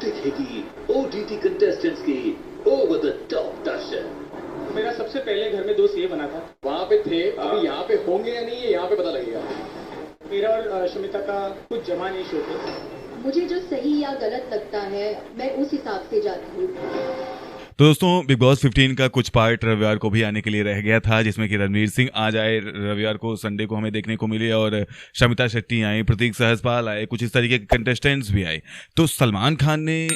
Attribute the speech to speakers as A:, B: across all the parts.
A: दिखेगी OTT contestants की over the top दर्शन।
B: मेरा सबसे पहले घर में दोस्त ये बना था।
C: वहाँ पे थे, अभी यहाँ पे होंगे या नहीं ये यहाँ पे पता लगेगा।
B: मेरा और शमिता का कुछ जमा नहीं शो थे।
D: मुझे जो सही या गलत लगता है मैं उस हिसाब से जाती हूँ।
E: तो दोस्तों बिग बॉस 15 का कुछ पार्ट रविवार को भी आने के लिए रह गया था, जिसमें कि रणवीर सिंह आज आए रविवार को, संडे को हमें देखने को मिले, और शमिता शेट्टी आई, प्रतीक सहजपाल आए, कुछ इस तरीके के कंटेस्टेंट्स भी आए। तो सलमान खान ने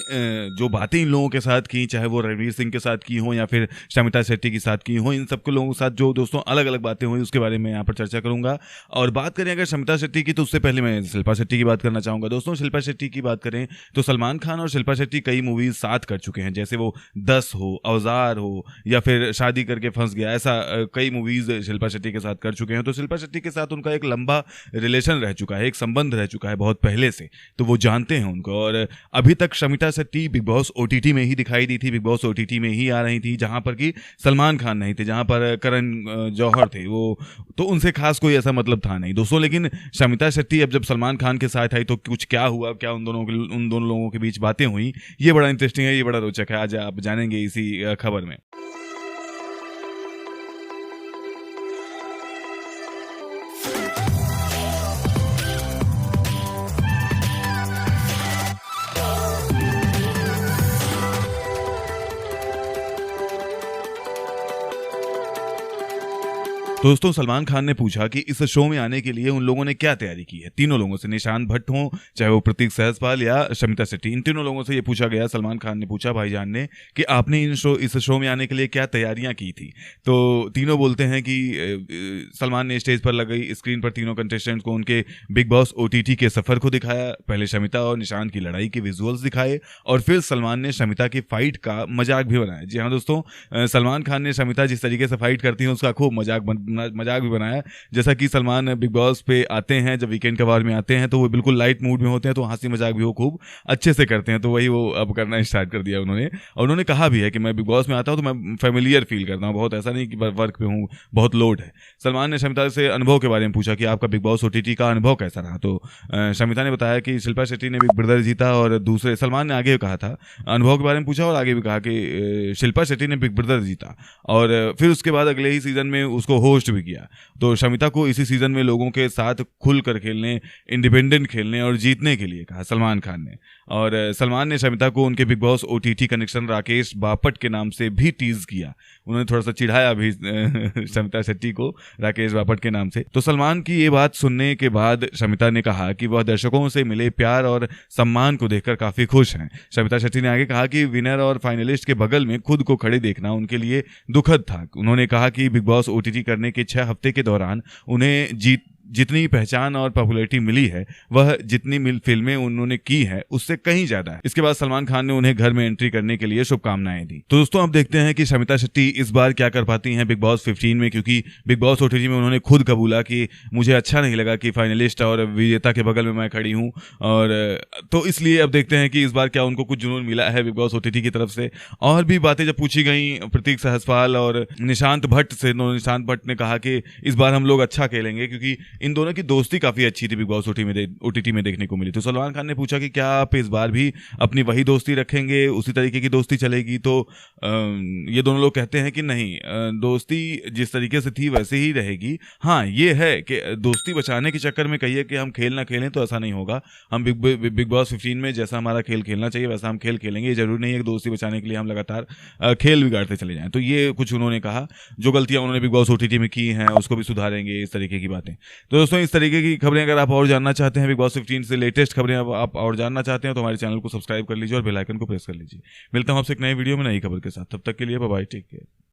E: जो बातें इन लोगों के साथ की, चाहे वो रणवीर सिंह के साथ की हो या फिर शमिता शेट्टी के साथ की हो, इन सबके लोगों के साथ जो दोस्तों अलग अलग बातें हुई उसके बारे में यहाँ पर चर्चा करूंगा। और बात करें अगर शमिता शेट्टी की, तो उससे पहले मैं शिल्पा शेट्टी की बात करना चाहूँगा। दोस्तों शिल्पा शेट्टी की बात करें तो सलमान खान और शिल्पा शेट्टी कई मूवीज साथ कर चुके हैं, जैसे वो 10 हो, औजार हो, या फिर शादी करके फंस गया, ऐसा कई मूवीज शिल्पा शेट्टी के साथ कर चुके हैं। तो शिल्पा शेट्टी के साथ उनका एक लंबा रिलेशन रह चुका है, एक संबंध रह चुका है बहुत पहले से, तो वो जानते हैं उनको। और अभी तक Shamita Shetty big boss OTT में ही दिखाई दी थी, बिग बॉस ओटीटी में ही आ रही थी, जहां पर कि सलमान खान नहीं थे, जहां पर करण जौहर थे, वो तो उनसे खास कोई ऐसा मतलब था नहीं दोस्तों। लेकिन शमिता शेट्टी अब जब सलमान खान के साथ आई तो कुछ क्या हुआ, क्या उन दोनों लोगों के बीच बातें हुई, ये बड़ा इंटरेस्टिंग है, ये बड़ा रोचक है, आज आप जानेंगे इसी खबर में। दोस्तों सलमान खान ने पूछा कि इस शो में आने के लिए उन लोगों ने क्या तैयारी की है, तीनों लोगों से, निशांत भट्ट हो, चाहे वो प्रतीक सहजपाल या शमिता शेट्टी, इन तीनों लोगों से ये पूछा गया। सलमान खान ने पूछा भाईजान ने कि आपने इस शो में आने के लिए क्या तैयारियां की थी। तो तीनों बोलते हैं कि सलमान ने स्टेज पर लगाई स्क्रीन पर तीनों कंटेस्टेंट को उनके बिग बॉस ओटीटी के सफर को दिखाया, पहले शमिता और निशांत की लड़ाई के विजुअल्स दिखाए, और फिर सलमान ने शमिता की फाइट का मजाक भी बनाया। जी हाँ दोस्तों, सलमान खान ने शमिता जिस तरीके से फाइट करती है उसका खूब मजाक भी बनाया। जैसा कि सलमान बिग बॉस पे आते हैं, जब वीकेंड कबार में आते हैं तो वो बिल्कुल लाइट मूड में होते हैं, तो हंसी मजाक भी वो खूब अच्छे से करते हैं, तो वही वो अब करना स्टार्ट कर दिया उन्होंने। और उन्होंने कहा भी है कि मैं बिग बॉस में आता हूँ तो मैं फेमिलियर फील करता हूँ, बहुत ऐसा नहीं कि वर्क पे हूँ, बहुत लोड है। सलमान ने शमिता से अनुभव के बारे में पूछा कि आपका बिग बॉस ओटीटी का अनुभव कैसा रहा। तो शमिता ने बताया कि शिल्पा शेट्टी ने बिग ब्रदर जीता, और दूसरे सलमान ने आगे कहा था, अनुभव के बारे में पूछा और आगे भी कहा कि शिल्पा शेट्टी ने बिग ब्रदर जीता, और फिर उसके बाद अगले ही सीजन में उसको होस्ट भी किया। तो शमिता को इसी सीजन में लोगों के साथ खुलकर खेलने, इंडिपेंडेंट खेलने और जीतने के लिए कहा सलमान खान ने। और सलमान ने शमिता को उनके big boss OTT connection Rakesh Bapat के नाम से भी टीज किया, उन्होंने थोड़ा सा चिढ़ाया भी शमिता शेट्टी को राकेश बापट के नाम से। तो सलमान की ये बात सुनने के बाद शमिता ने कहा कि वह दर्शकों से मिले प्यार और सम्मान को देखकर काफी खुश हैं। शमिता शेट्टी ने आगे कहा कि विनर और फाइनलिस्ट के बगल में खुद को खड़े देखना उनके लिए दुखद था। उन्होंने कहा कि बिग बॉस ओटीटी करने के 6 हफ्ते के दौरान उन्हें जितनी पहचान और पॉपुलैरिटी मिली है, वह जितनी फिल्में उन्होंने की है उससे कहीं ज्यादा है। इसके बाद सलमान खान ने उन्हें घर में एंट्री करने के लिए शुभकामनाएं दी। तो दोस्तों अब देखते हैं कि शमिता शेट्टी इस बार क्या कर पाती हैं बिग बॉस 15 में, क्योंकि बिग बॉस ओटीटी में उन्होंने खुद कबूला कि मुझे अच्छा नहीं लगा कि फाइनलिस्ट और विजेता के बगल में मैं खड़ी हूँ, और तो इसलिए अब देखते हैं कि इस बार क्या उनको कुछ जुनून मिला है बिग बॉस ओटीटी की तरफ से। और भी बातें जब पूछी गई प्रतीक सहजपाल और निशांत भट्ट से, निशांत भट्ट ने कहा कि इस बार हम लोग अच्छा खेलेंगे, क्योंकि इन दोनों की दोस्ती काफी अच्छी थी, बिग बॉस ओटीटी में देखने को मिली। तो सलमान खान ने पूछा कि क्या आप इस बार भी अपनी वही दोस्ती रखेंगे, उसी तरीके की दोस्ती चलेगी। तो ये दोनों लोग कहते हैं कि नहीं, दोस्ती जिस तरीके से थी वैसे ही रहेगी। हाँ ये है कि दोस्ती बचाने के चक्कर में कहिए कि हम खेल ना खेलें तो ऐसा नहीं होगा। हम बिग बॉस 15 में जैसा हमारा खेल खेलना चाहिए वैसा हम खेल खेलेंगे। ये जरूरी नहीं है कि दोस्ती बचाने के लिए हम लगातार खेल बिगाड़ते चले जाएं। तो ये कुछ उन्होंने कहा, जो गलतियां उन्होंने बिग बॉस ओटीटी में की हैं उसको भी सुधारेंगे, इस तरीके की बातें। तो दोस्तों इस तरीके की खबरें अगर आप और जानना चाहते हैं, बिग बॉस 15 से लेटेस्ट खबरें आप और जानना चाहते हैं, तो हमारे चैनल को सब्सक्राइब कर लीजिए और बेल आइकन को प्रेस कर लीजिए। मिलता हूं आपसे एक नई वीडियो में नई खबर के साथ, तब तक के लिए बाय बाय, टेक केयर।